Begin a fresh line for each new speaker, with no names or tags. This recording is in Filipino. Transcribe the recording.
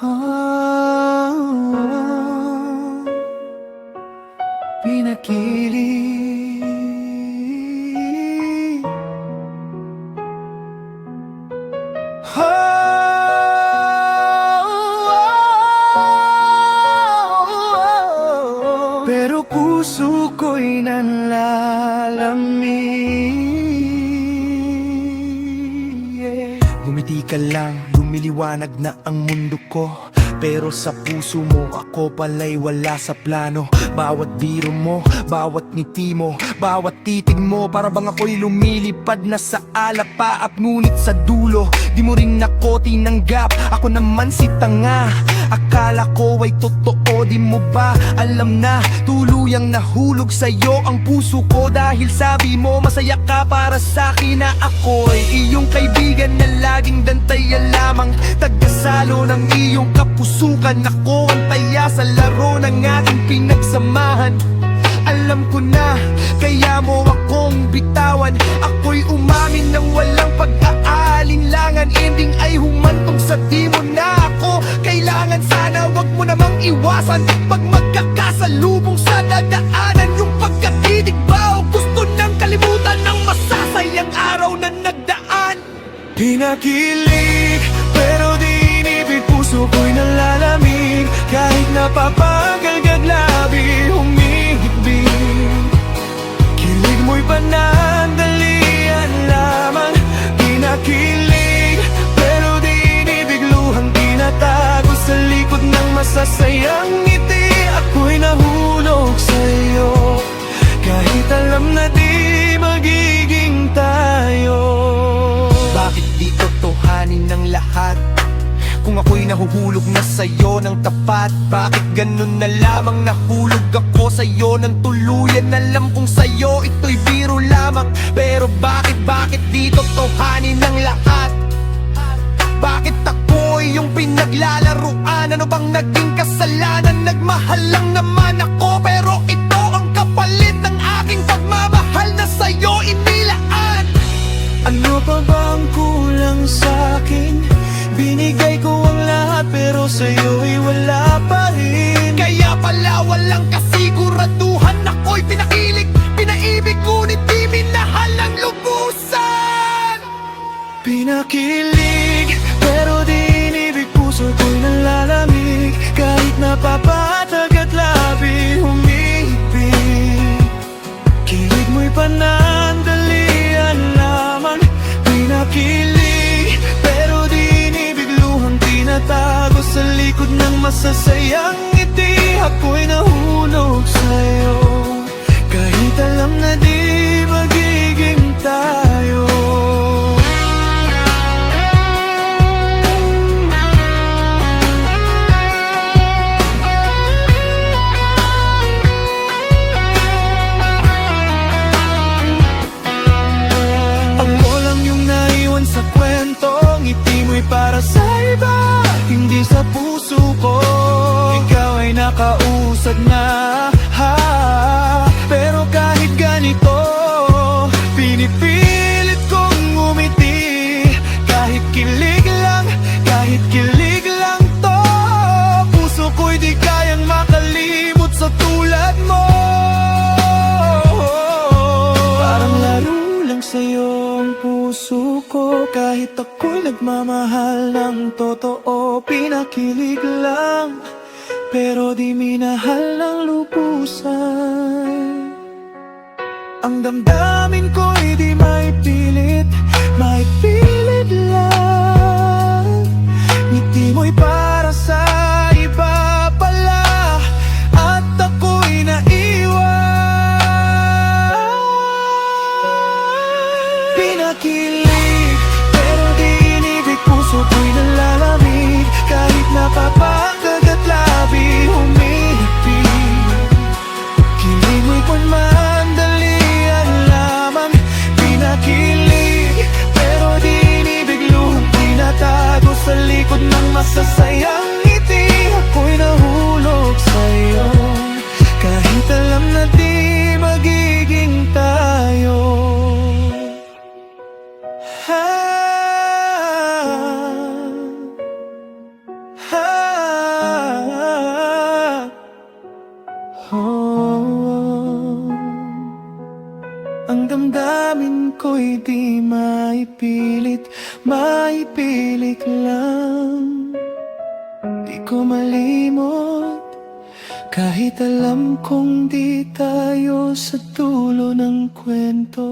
Ah, pinakilig. Pero puso ko'y nanlalamig. Ngumiti ka lang, lumiliwanag na ang mundo ko. Pero sa puso mo, ako pala'y wala sa plano. Bawat biro mo, bawat ngiti mo, bawat titig mo, para bang ako'y lumilipad na sa alapaap. Ngunit sa dulo, di mo rin ako tinanggap. Ako naman si tanga, akala ko ay totoo. Di mo ba alam na tuluyang nahulog sa'yo ang puso ko? Dahil sabi mo masaya ka para sa'kin, na ako'y iyong kaibigan na laging dantayan lamang, tagasalo ng iyong kapusukan. Ako ang taya sa laro ng ating pinagsamahan. Alam ko na, kaya mo akong bitawan. Ako'y umamin ng walang pag-aalinlangan. Ending ay humantong sa di mo na ako kailangan. Sana wag mo namang iwasan pag magkakasalubong sa dadaanan. Yung pagkatitig ba o gusto nang kalimutan ng masasayang araw na nagdaan? Pinakilig, pero di inibig. Puso ko'y nalalamig, kahit napapagalgad labi humihibig. Kilig mo'y panandalian lamang. Pinakilig, pero di inibig. Luhang tinatago sa likod ng masasayang ngiti. Ako'y nahulog sa'yo, kahit alam na di magiging tayo. Bakit di totohanin ng lahat kung ako'y nahuhulog na sa'yo ng tapat? Bakit ganun na lamang nahulog ako sa'yo ng tuluyan? Alam kong sa'yo ito'y biro lamang, pero bakit di totohanin ng lahat? Bakit ako'y yung pinaglalaruan? Ano bang naging kasalanan? Nagmahal lang naman ako, pero ito ang kapalit ng aking pagmamahal na sa'yo inilaan. Ano pa bang kulang sa'kin? Binigay ko ang lahat, pero sa'yo'y wala pa rin. Kaya pala walang kasiguraduhan. Ako'y pinakilig, pinaibig, ngunit di minahal ang lubusan. Pinakilig, pero di inibig. Puso ko'y nalalamig, kahit napapatag at labi humihibig. Kilig mo'y panandalian lamang. Pinakilig, pero di inibig. Luhang tinatago sa likod ng masasayang ngiti. Ako'y nahulog sa'yo, kahit alam na di magiging tayo. Ngiti mo'y para sa iba, hindi sa puso ko. Ikaw ay nakausad na, ha? Pero kahit ganito, pinipilit kong umiti. Kahit kilig lang to. Puso ko'y di kayang makalimot sa tulad mo. Parang laro lang sa'yo ang puso ko, kahit ako'y nagmamahal ng totoo. Pinakilig lang, pero di minahal ng lubusan. Ang damdamin ko'y di maipilit, maipilit lang. Ngiti mo'y para sa iba pala, at ako'y naiwan. Pinakilig, pero di inibig. Puso ko'y nalalamig, kahit napapagod at labi humihibig. Kilig mo'y panandalian lamang. Pinakilig, ko'y di maipilit, maipilit lang. Di ko malimot, kahit alam kong di tayo sa dulo ng kwento.